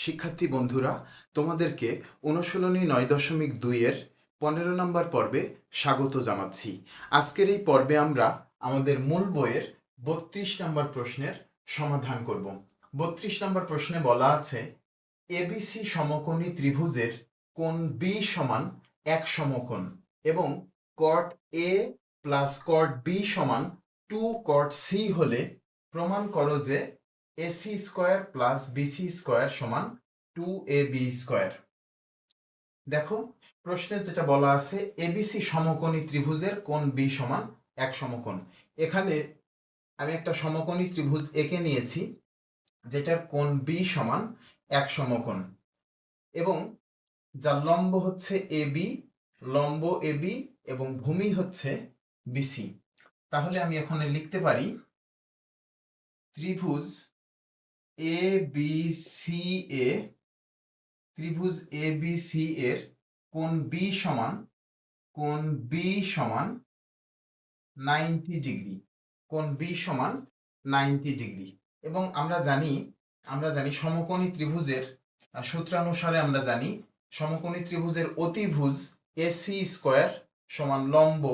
শিক্ষার্থী বন্ধুরা, তোমাদেরকে অনুশীলনী 9.2-এর 15 নম্বর পর্বে স্বাগত জানাচ্ছি। আজকের এই পর্বে আমরা আমাদের মূল বইয়ের 32 নম্বর প্রশ্নের সমাধান করব। 32 নম্বর প্রশ্নে বলা আছে, এবিসি সমকোণী ত্রিভুজের কোণ বি সমান এক সমকোণ এবং কট এ প্লাস কট বি সমান 2 কট সি হলে প্রমাণ করো যে AC square plus BC square সমান 2ab স্কোয়ার। দেখো, প্রশ্নে যেটা বলা আছে, এবিসি সমকোণী ত্রিভুজের কোণ বি সমান এক সমকোণ। এখানে আমি একটা সমকোণী ত্রিভুজ এঁকে নিয়েছি যেটার কোণ বি সমান এক সমকোণ এবং যার লম্ব হচ্ছে এবি, লম্ব এবি এবং ভূমি হচ্ছে বিসি। তাহলে আমি এখানে লিখতে পারি ত্রিভুজ এ বি সি এ, ত্রিভুজ এ বি সি এর কোণ বি সমান 90 ডিগ্রি, কোণ বি সমান 90 ডিগ্রি। এবং আমরা জানি সমকোণী ত্রিভুজের সূত্রানুসারে আমরা জানি সমকোণী ত্রিভুজের অতিভুজ এসি স্কোয়ার সমান লম্ব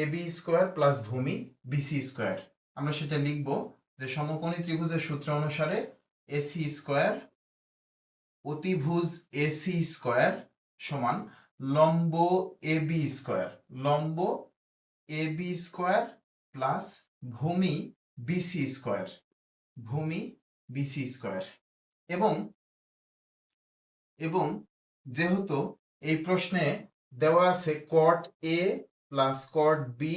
এবি স্কোয়ার প্লাস ভূমি বিসি স্কোয়ার। আমরা সেটা লিখব যে সমকোণী ত্রিভুজের সূত্র অনুসারে এসি স্কোয়ার অতিভুজ এসি স্কোয়ার সমান লম্ব এবি স্কোয়ার, লম্ব এবি স্কোয়ার প্লাস ভূমি বিসি স্কোয়ার, ভূমি বিসি স্কোয়ার। এবং যেহেতু এই প্রশ্নে দেওয়া আছে কট এ প্লাস কট বি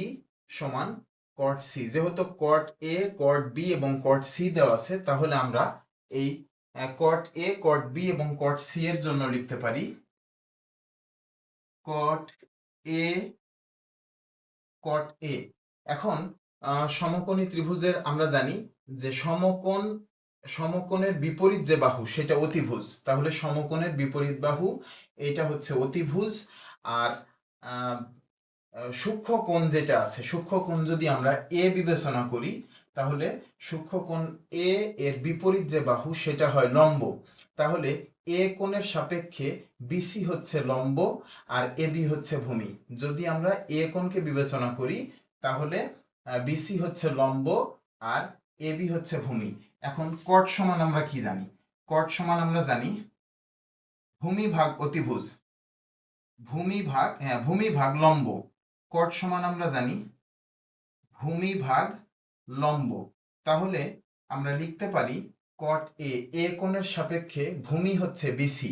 সমান কট সি, যেহেতু কট এ, কট বি এবং কট সি দেওয়া আছে, তাহলে আমরা এই কট এ, কট বি এবং কট সি এর জন্য লিখতে পারি কট এ, কট এ। এখন সমকোণী ত্রিভুজের আমরা জানি যে সমকোণের বিপরীত যে বাহু সেটা অতিভুজ, তাহলে সমকোণের বিপরীত বাহু এটা হচ্ছে অতিভুজ। আর সূক্ষ্মকোণ যেটা আছে, সূক্ষ্মকোণ যদি আমরা এ বিবেচনা করি, তাহলে সূক্ষ্মকোণ এ এর বিপরীত যে বাহু সেটা হয় লম্ব। তাহলে এ কোণের সাপেক্ষে বিসি হচ্ছে লম্ব আর এবি হচ্ছে ভূমি। যদি আমরা এ কোণকে বিবেচনা করি তাহলে বিসি হচ্ছে লম্ব আর এবি হচ্ছে ভূমি। এখন কট সমান আমরা কি জানি? কট সমান আমরা জানি ভূমি ভাগ অতিভুজ, ভূমি ভাগ লম্ব। কট সমান আমরা জানি ভূমি ভাগ লম্ব। তাহলে আমরা লিখতে পারি কট এ কোণের সাপেক্ষে ভূমি হচ্ছে বিসি,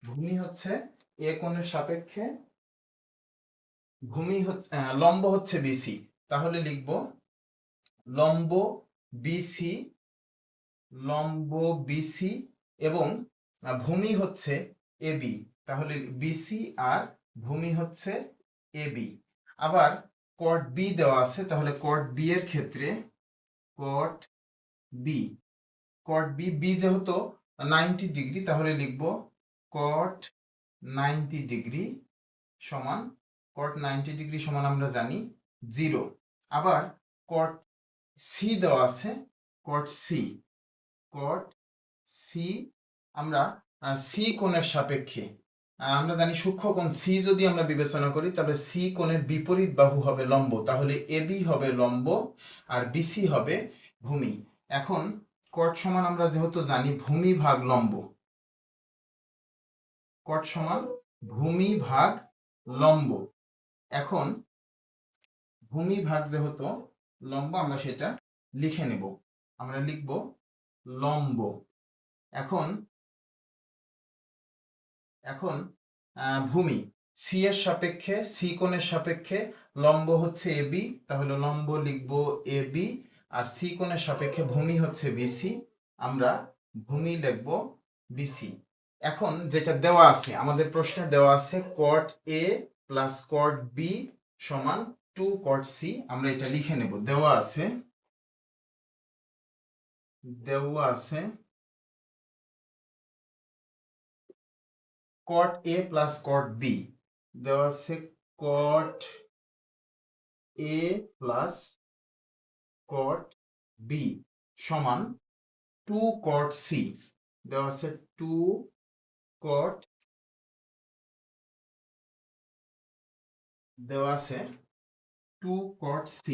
ভূমি হচ্ছে এ কোণের সাপেক্ষে ভূমি হচ্ছে লম্ব হচ্ছে বিসি। তাহলে লিখব লম্ব বিসি, লম্ব বিসি এবং ভূমি হচ্ছে এবি। তাহলে বিসি আর ভূমি হচ্ছে এবি। আবার কট বি দেওয়া আছে, তাহলে কট বি এর ক্ষেত্রে কট বি, বি যেহেতু 90 ডিগ্রি, তাহলে লিখব কট 90 ডিগ্রি সমান, কট 90 ডিগ্রি সমান আমরা জানি 0। আবার কট সি দেওয়া আছে, কট সি, কট সি আমরা সি কোণের সাপেক্ষে আমরা জানি সূক্ষ্মকোণ সি যদি আমরা বিবেচনা করি তাহলে সি কোণের বিপরীত বাহু হবে লম্ব, তাহলে এবি হবে লম্ব আর বিসি হবে ভূমি। এখন কট সমান আমরা যেহেতু জানি ভূমি ভাগ লম্ব, কট সমান ভূমি ভাগ লম্ব। এখন ভূমি ভাগ যেহেতু লম্ব আমরা সেটা লিখে নেব, আমরা লিখব লম্ব। এখন ভূমি সি এর সাপেক্ষে, সি কোণের সাপেক্ষে লম্ব হচ্ছে এবি, তাহলে লম্ব লিখব এবি আর সি কোণের সাপেক্ষে ভূমি হচ্ছে বিসি, আমরা ভূমি লিখব বিসি। এখন যেটা দেওয়া আছে আমাদের প্রশ্নে দেওয়া আছে কট এ প্লাস কট বি সমান 2 কট সি, আমরা এটা লিখে নেব। দেওয়া আছে কট এ প্লাস কট বি, দেওয়া আছে কট এ প্লাস কট বি সমান 2 কট সি, দেওয়া আছে 2 কট দেওয়া আছে 2 cot c,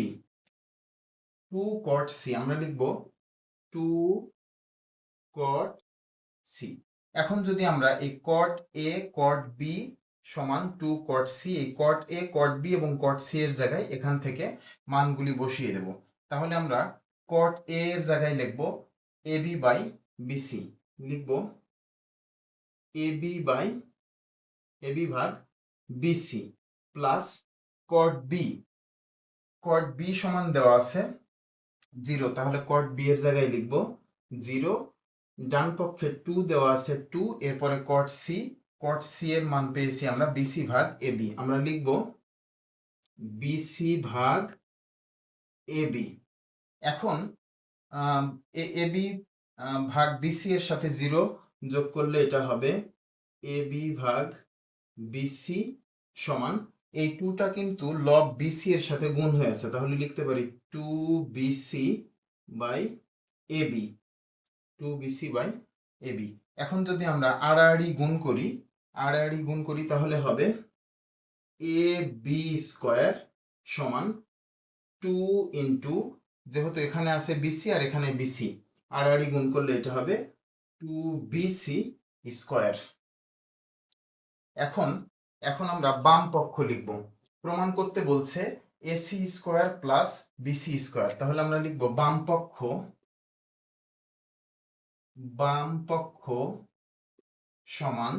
2 cot c আমরা লিখব 2 cot c। এখন যদি আমরা এই cot a cot b সমান 2 cot c, এই cot a cot b এবং cot c এর জায়গায় এখান থেকে মানগুলি বসিয়ে দেব, তাহলে আমরা cot a এর জায়গায় লিখব ab বাই bc, লিখব ab বাই ab ভাগ bc plus cot b, cot b সমান দেওয়া আছে 0, তাহলে cot b এর জায়গায় লিখব 0, ডান পক্ষে 2 দেওয়া আছে 2, এরপরে cot c, cot c এর মান পেয়েছি আমরা bc ভাগ ab, আমরা লিখব bc ভাগ ab। এখন ab ভাগ bc এর সাথে 0 যোগ করলে এটা হবে ab ভাগ bc সমান, এই 2টা কিন্তু লব bc এর সাথে গুণ হয়েছে, তাহলে লিখতে পারি 2bc by ab, 2bc by ab। এখন যদি আমরা আড়াআড়ি গুণ করি তাহলে হবে ab স্কয়ার সমান 2 ইন্টু, যেহেতু এখানে আছে bc আর এখানে bc, আড়াআড়ি গুণ করলে এটা হবে 2bc স্কয়ার। এখন আমরা বাম পক্ষ লিখব, প্রমাণ করতে বলছে ac square plus bc square, তাহলে আমরা লিখব বাম পক্ষ সমান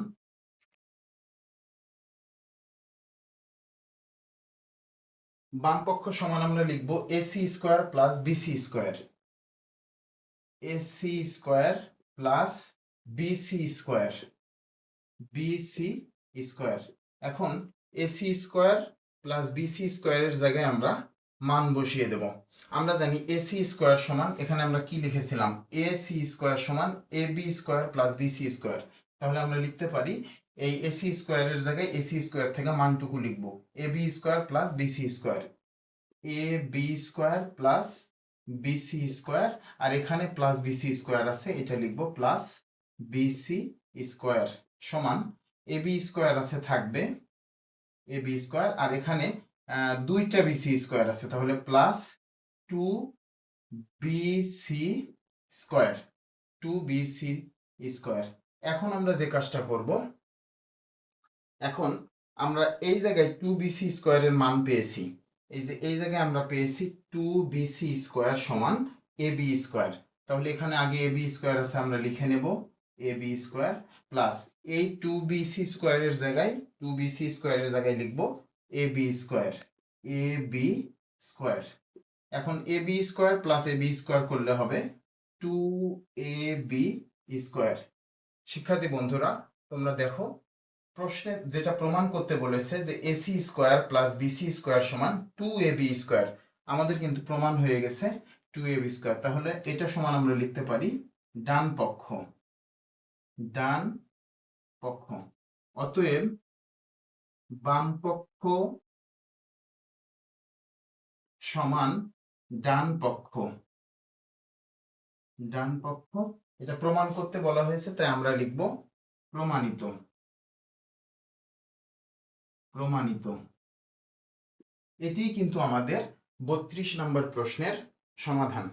আমরা লিখব ac square plus bc square, ac square plus bc square, bc square. এখন ac স্কয়ার প্লাস bc স্কয়ারের জায়গায় আমরা মান বসিয়ে দেব। আমরা জানি ac স্কয়ার সমান, এখানে আমরা কি লিখেছিলাম, ac স্কয়ার সমান ab square plus bc square, তাহলে আমরা লিখতে পারি এই ac স্কয়ারের জায়গায় ac স্কয়ার থেকে মানটুকু লিখব ab square plus bc square, ab square plus bc square, আর এখানে প্লাস bc স্কয়ার আছে, এটা লিখব প্লাস bc স্কয়ার সমান ab স্কয়ার আছে থাকবে ab স্কয়ার, আর এখানে দুইটা bc স্কয়ার আছে, তাহলে plus 2bc square, 2bc square. এখন আমরা যে কাজটা করব, এখন আমরা এই জায়গায় 2bc স্কয়ারের মান পেয়েছি, এই জায়গায় আমরা পেয়েছি 2bc স্কয়ার সমান ab স্কয়ার, তাহলে এখানে আগে ab স্কয়ার আছে আমরা লিখে নেব ab স্কয়ার প্লাস এই 2bc স্কয়ারের জায়গায় লিখব ab স্কয়ার, ab স্কয়ার। এখন ab square plus ab square করলে হবে 2ab স্কয়ার। শিক্ষার্থী বন্ধুরা, তোমরা দেখো প্রশ্নে যেটা প্রমাণ করতে বলেছে যে ac square plus bc square সমান 2ab স্কয়ার, আমাদের কিন্তু প্রমাণ হয়ে গেছে 2ab স্কয়ার, তাহলে এটা সমান আমরা লিখতে পারি ডান পক্ষ, অতএব বাম পক্ষ সমান ডান পক্ষ, এটা প্রমাণ করতে বলা হয়েছে তাই আমরা লিখব প্রমাণিত। এটি কিন্তু আমাদের 32 নম্বর প্রশ্নের সমাধান।